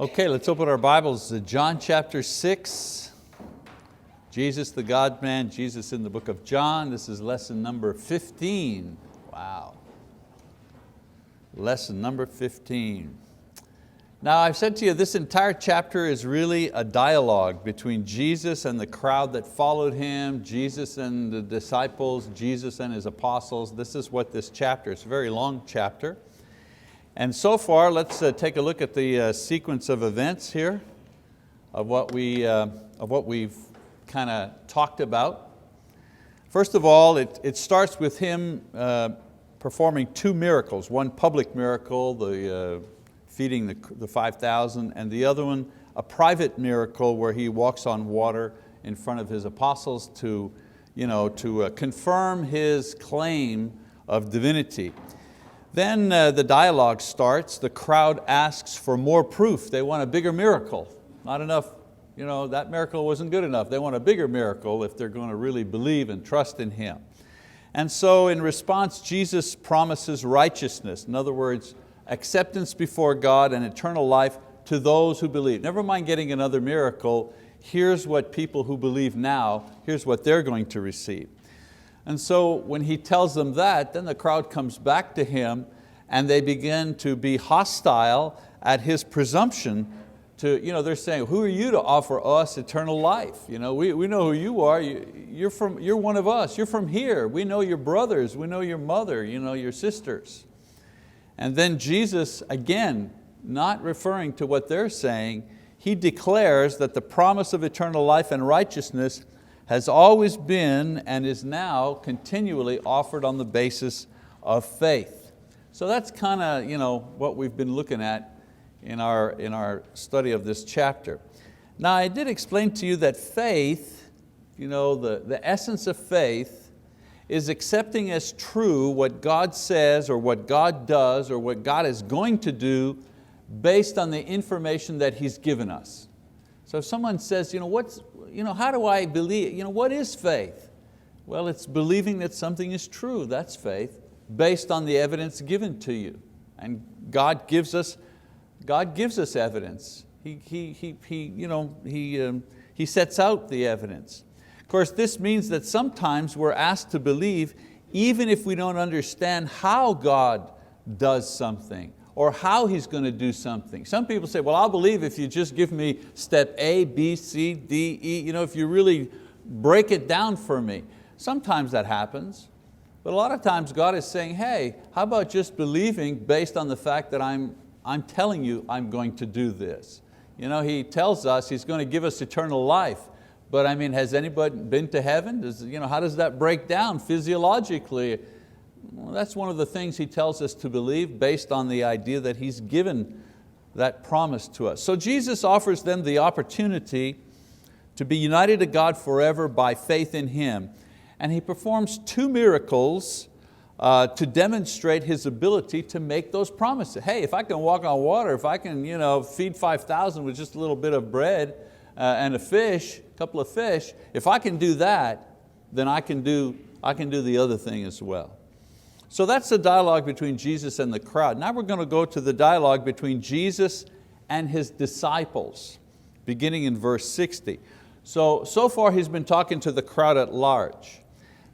Okay, let's open our Bibles to John chapter 6. Jesus the God-man, Jesus in the book of John. This is lesson number 15. Wow. Lesson number 15. Now I've said to you, this entire chapter is really a dialogue between Jesus and the crowd that followed Him, Jesus and the disciples, Jesus and His apostles. This is what this chapter is. It's a very long chapter. And so far, let's take a look at the sequence of events here of what we've kind of talked about. First of all, it starts with Him performing two miracles. One public miracle, the feeding the 5,000, and the other one, a private miracle where He walks on water in front of His apostles to confirm His claim of divinity. Then the dialogue starts. The crowd asks for more proof. They want a bigger miracle. Not enough, that miracle wasn't good enough. They want a bigger miracle if they're going to really believe and trust in Him. And so in response, Jesus promises righteousness. In other words, acceptance before God and eternal life to those who believe. Never mind getting another miracle. Here's what people who believe now, here's what they're going to receive. And so when He tells them that, then the crowd comes back to Him and they begin to be hostile at His presumption to, they're saying, who are you to offer us eternal life? We know who you are. You're one of us. You're from here. We know your brothers. We know your mother, your sisters. And then Jesus, again, not referring to what they're saying, He declares that the promise of eternal life and righteousness has always been and is now continually offered on the basis of faith. So that's kind of what we've been looking at in our study of this chapter. Now I did explain to you that faith, the essence of faith is accepting as true what God says or what God does or what God is going to do based on the information that He's given us. So if someone says, how do I believe, what is faith? Well, it's believing that something is true, that's faith, based on the evidence given to you. And God gives us evidence. He sets out the evidence. Of course, this means that sometimes we're asked to believe even if we don't understand how God does something or how He's going to do something. Some people say, well, I'll believe if you just give me step A, B, C, D, E, if you really break it down for me. Sometimes that happens, but a lot of times God is saying, hey, how about just believing based on the fact that I'm telling you I'm going to do this. He tells us He's going to give us eternal life, but has anybody been to heaven? How does that break down physiologically? Well, that's one of the things He tells us to believe based on the idea that He's given that promise to us. So Jesus offers them the opportunity to be united to God forever by faith in Him. And He performs two miracles to demonstrate His ability to make those promises. Hey, if I can walk on water, if I can feed 5,000 with just a little bit of bread and a couple of fish, if I can do that, then I can do the other thing as well. So that's the dialogue between Jesus and the crowd. Now we're going to go to the dialogue between Jesus and His disciples, beginning in verse 60. So far He's been talking to the crowd at large.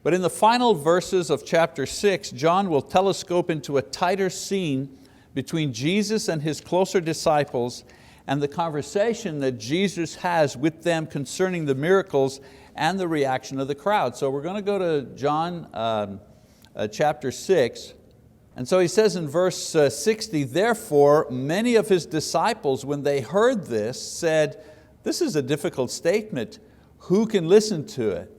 But in the final verses of chapter 6, John will telescope into a tighter scene between Jesus and His closer disciples and the conversation that Jesus has with them concerning the miracles and the reaction of the crowd. So we're going to go to John chapter 6. And so he says in verse 60, therefore many of His disciples, when they heard this, said, this is a difficult statement. Who can listen to it?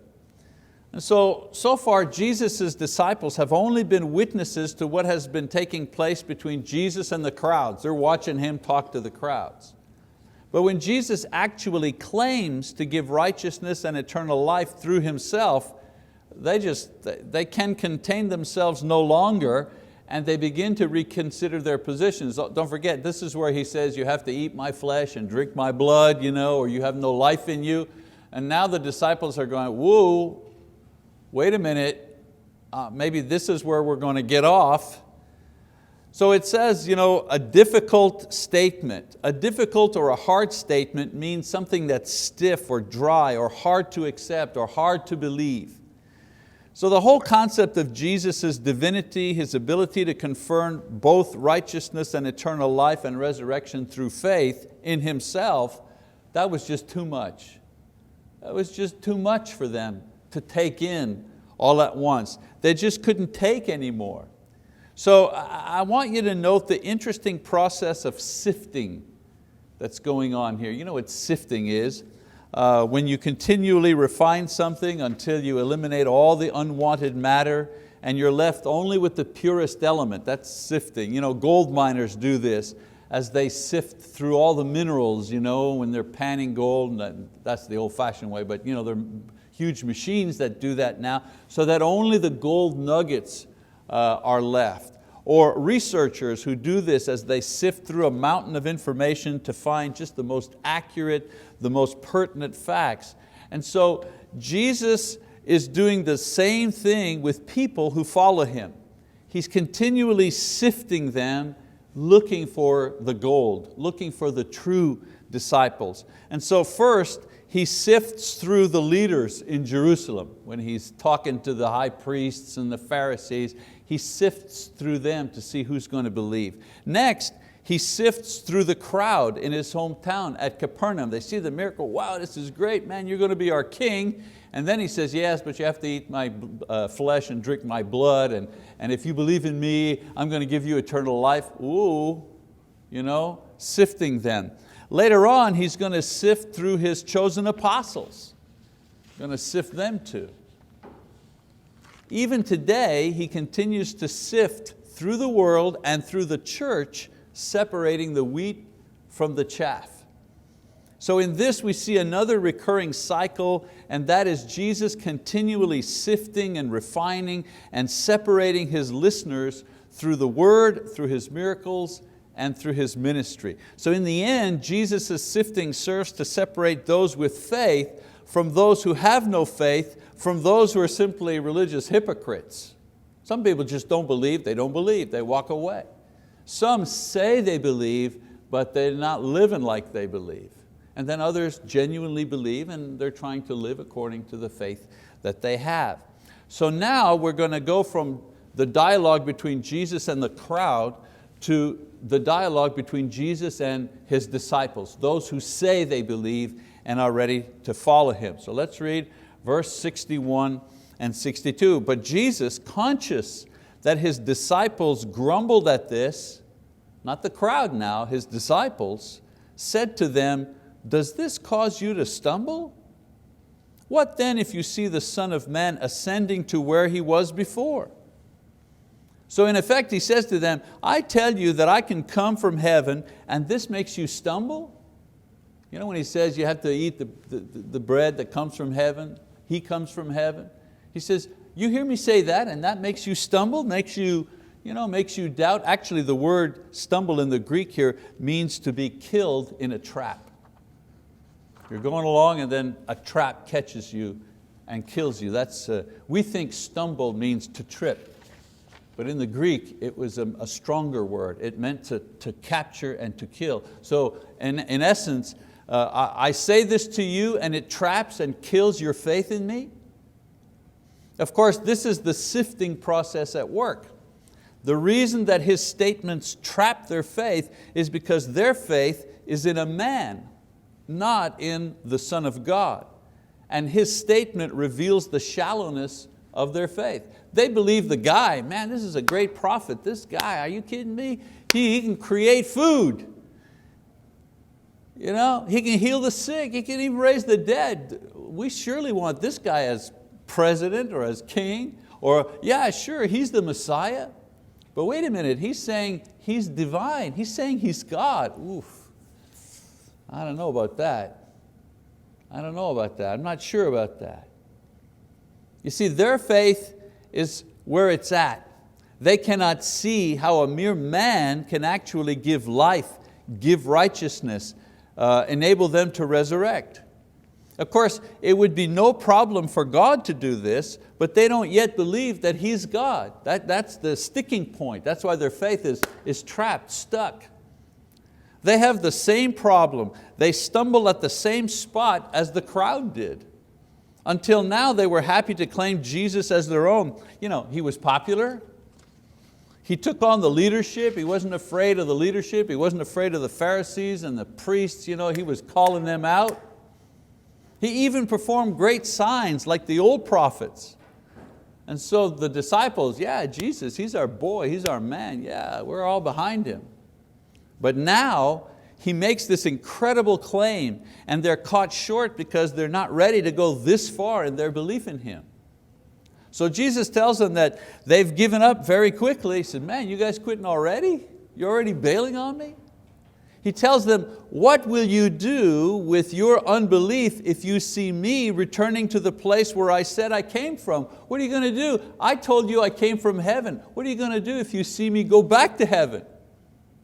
And so far Jesus' disciples have only been witnesses to what has been taking place between Jesus and the crowds. They're watching Him talk to the crowds. But when Jesus actually claims to give righteousness and eternal life through Himself, they can contain themselves no longer, and they begin to reconsider their positions. Don't forget, this is where He says you have to eat My flesh and drink My blood, or you have no life in you. And now the disciples are going, whoa, wait a minute, maybe this is where we're going to get off. So it says, a difficult statement. A difficult or a hard statement means something that's stiff or dry or hard to accept or hard to believe. So the whole concept of Jesus' divinity, His ability to confirm both righteousness and eternal life and resurrection through faith in Himself, that was just too much. That was just too much for them to take in all at once. They just couldn't take anymore. So I want you to note the interesting process of sifting that's going on here. You know what sifting is? When you continually refine something until you eliminate all the unwanted matter and you're left only with the purest element. That's sifting. Gold miners do this as they sift through all the minerals, when they're panning gold. And that's the old-fashioned way, but there are huge machines that do that now, so that only the gold nuggets are left. Or researchers who do this as they sift through a mountain of information to find just the most accurate, the most pertinent facts. And so Jesus is doing the same thing with people who follow Him. He's continually sifting them, looking for the gold, looking for the true disciples. And so first, He sifts through the leaders in Jerusalem. When He's talking to the high priests and the Pharisees, He sifts through them to see who's going to believe. Next, He sifts through the crowd in His hometown at Capernaum. They see the miracle, wow, this is great, man, you're going to be our king. And then He says, yes, but you have to eat my flesh and drink my blood, and if you believe in me, I'm going to give you eternal life. Ooh, sifting them. Later on, He's going to sift through His chosen apostles. He's going to sift them too. Even today, He continues to sift through the world and through the church, separating the wheat from the chaff. So in this we see another recurring cycle, and that is Jesus continually sifting and refining and separating His listeners through the word, through His miracles, and through His ministry. So in the end, Jesus' sifting serves to separate those with faith from those who have no faith, from those who are simply religious hypocrites. Some people just don't believe, they walk away. Some say they believe, but they're not living like they believe. And then others genuinely believe, and they're trying to live according to the faith that they have. So now we're going to go from the dialogue between Jesus and the crowd to the dialogue between Jesus and His disciples, those who say they believe and are ready to follow Him. So let's read verse 61 and 62. But Jesus, conscious that His disciples grumbled at this, not the crowd now, His disciples, said to them, does this cause you to stumble? What then if you see the Son of Man ascending to where He was before? So in effect He says to them, I tell you that I can come from heaven and this makes you stumble? When He says you have to eat the bread that comes from heaven, He comes from heaven. He says, you hear me say that and that makes you stumble, makes you doubt. Actually the word stumble in the Greek here means to be killed in a trap. You're going along and then a trap catches you and kills you. We think stumble means to trip, but in the Greek it was a stronger word. It meant to capture and to kill. So in essence, I say this to you and it traps and kills your faith in me. Of course, this is the sifting process at work. The reason that His statements trap their faith is because their faith is in a man, not in the Son of God. And His statement reveals the shallowness of their faith. They believe the guy, man, this is a great prophet. This guy, are you kidding me? He can create food. He can heal the sick. He can even raise the dead. We surely want this guy as president or as king, or yeah, sure, he's the Messiah. But wait a minute, He's saying He's divine. He's saying He's God. Oof. I don't know about that. I'm not sure about that. You see, their faith is where it's at. They cannot see how a mere man can actually give life, give righteousness, enable them to resurrect. Of course, it would be no problem for God to do this, but they don't yet believe that He's God. That's the sticking point. That's why their faith is trapped, stuck. They have the same problem. They stumble at the same spot as the crowd did. Until now, they were happy to claim Jesus as their own. He was popular. He took on the leadership. He wasn't afraid of the leadership. He wasn't afraid of the Pharisees and the priests. He was calling them out. He even performed great signs like the old prophets. And so the disciples, yeah, Jesus, He's our boy, He's our man. Yeah, we're all behind Him. But now He makes this incredible claim, and they're caught short because they're not ready to go this far in their belief in Him. So Jesus tells them that they've given up very quickly. He said, man, you guys quitting already? You're already bailing on me? He tells them, what will you do with your unbelief if you see me returning to the place where I said I came from? What are you going to do? I told you I came from heaven. What are you going to do if you see me go back to heaven?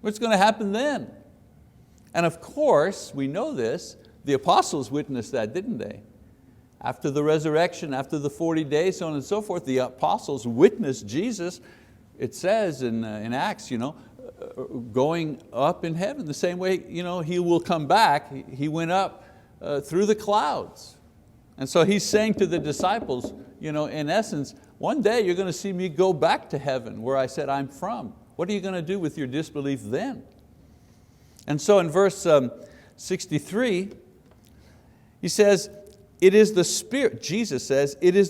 What's going to happen then? And of course, we know this, the apostles witnessed that, didn't they? After the resurrection, after the 40 days, so on and so forth, the apostles witnessed Jesus, it says in Acts, going up in heaven. The same way He will come back, He went up through the clouds. And so He's saying to the disciples, in essence, one day you're going to see me go back to heaven where I said I'm from. What are you going to do with your disbelief then? And so in verse 63, He says, it is the Spirit, Jesus says, it is the